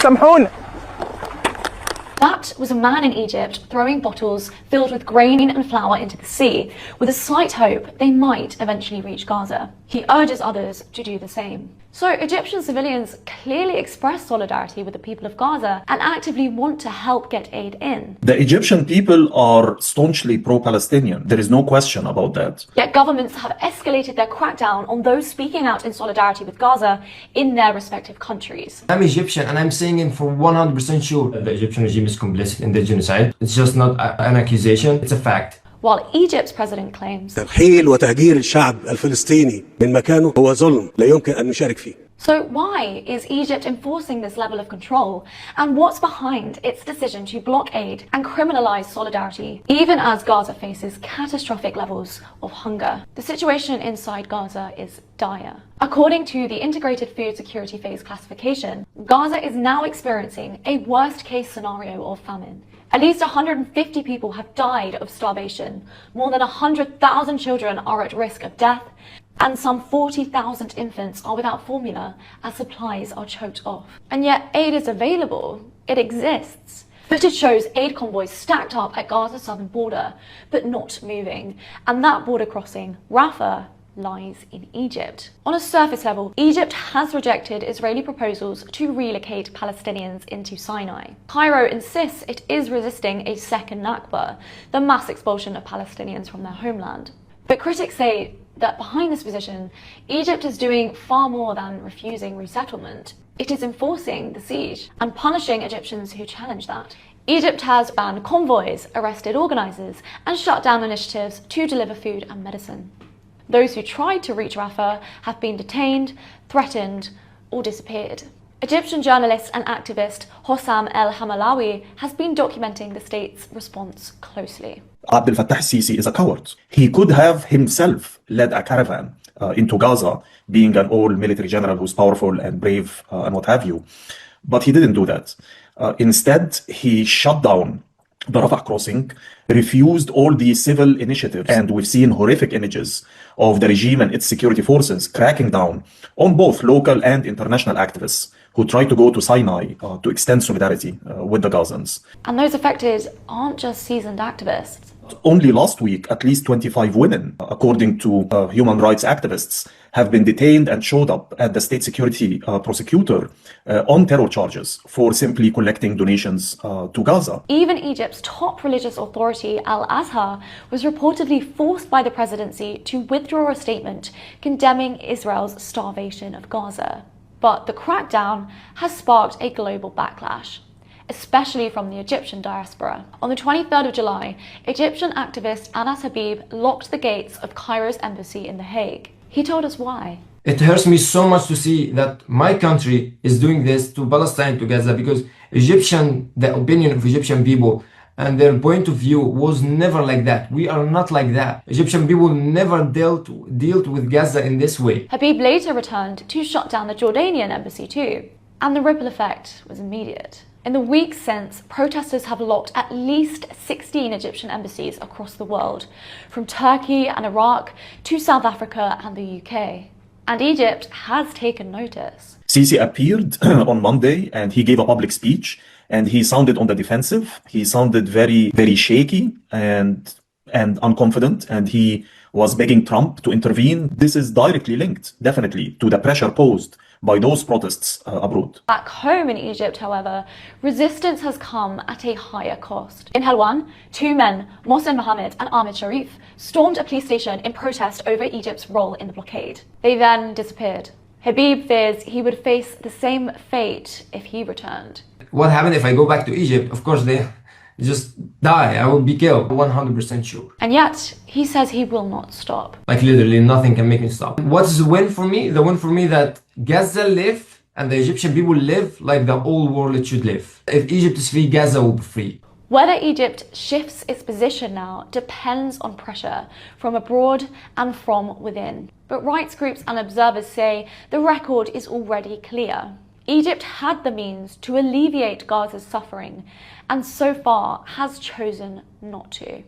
سامحونا. That was a man in Egypt throwing bottles filled with grain and flour into the sea, with a slight hope they might eventually reach Gaza. He urges others to do the same. So Egyptian civilians clearly express solidarity with the people of Gaza and actively want to help get aid in. The Egyptian people are staunchly pro-Palestinian. There is no question about that. Yet governments have escalated their crackdown on those speaking out in solidarity with Gaza in their respective countries. I'm Egyptian and I'm saying it for 100% sure that the Egyptian regime is complicit in the genocide. It's just not an accusation, it's a fact. While Egypt's president claims ترحيل وتهجير الشعب الفلسطيني من مكانه هو ظلم لا يمكن أن نشارك فيه. So why is Egypt enforcing this level of control? And what's behind its decision to block aid and criminalize solidarity, even as Gaza faces catastrophic levels of hunger? The situation inside Gaza is dire. According to the Integrated Food Security Phase classification, Gaza is now experiencing a worst-case scenario of famine. At least 150 people have died of starvation. More than 100,000 children are at risk of death, and some 40,000 infants are without formula as supplies are choked off. And yet aid is available. It exists. Footage shows aid convoys stacked up at Gaza's southern border, but not moving. And that border crossing, Rafah, lies in Egypt. On a surface level, Egypt has rejected Israeli proposals to relocate Palestinians into Sinai. Cairo insists it is resisting a second Nakba, the mass expulsion of Palestinians from their homeland. But critics say that behind this position, Egypt is doing far more than refusing resettlement. It is enforcing the siege and punishing Egyptians who challenge that. Egypt has banned convoys, arrested organisers, and shut down initiatives to deliver food and medicine. Those who tried to reach Rafah have been detained, threatened, or disappeared. Egyptian journalist and activist Hossam El-Hamalawi has been documenting the state's response closely. الفتاح السيسي is a coward. He could have himself led a caravan into Gaza, being an all-military general who's powerful and brave and what have you. But he didn't do that. Instead, he shut down the Rafah crossing, refused all the civil initiatives, and we've seen horrific images of the regime and its security forces cracking down on both local and international activists who tried to go to Sinai to extend solidarity with the Gazans. And those affected aren't just seasoned activists. Only last week, at least 25 women, according to human rights activists, have been detained and showed up at the state security prosecutor on terror charges for simply collecting donations to Gaza. Even Egypt's top religious authority, Al-Azhar, was reportedly forced by the presidency to withdraw a statement condemning Israel's starvation of Gaza. But the crackdown has sparked a global backlash, especially from the Egyptian diaspora. On the 23rd of July, Egyptian activist Anas Habib locked the gates of Cairo's embassy in The Hague. He told us why. It hurts me so much to see that my country is doing this to Palestine, to Gaza, because the opinion of Egyptian people and their point of view was never like that. We are not like that. Egyptian people never dealt with Gaza in this way. Habib later returned to shut down the Jordanian embassy too. And the ripple effect was immediate. In the weeks since, protesters have locked at least 16 Egyptian embassies across the world, from Turkey and Iraq to South Africa and the UK. And Egypt has taken notice. Sisi appeared on Monday and he gave a public speech and he sounded on the defensive. He sounded very, very shaky and unconfident, and he was begging Trump to intervene. This is directly linked, definitely, to the pressure posed by those protests abroad. Back home in Egypt, however, resistance has come at a higher cost. In Helwan, two men, Mohsen Mohammed and Ahmed Sharif, stormed a police station in protest over Egypt's role in the blockade. They then disappeared. Habib fears he would face the same fate if he returned. What happened if I go back to Egypt? Of course, they just die. I will be killed, 100% sure. And yet, he says he will not stop. Like literally nothing can make me stop. What's the win for me? The win for me that Gaza live and the Egyptian people live like the whole world should live. If Egypt is free, Gaza will be free. Whether Egypt shifts its position now depends on pressure from abroad and from within. But rights groups and observers say the record is already clear. Egypt had the means to alleviate Gaza's suffering, and so far has chosen not to.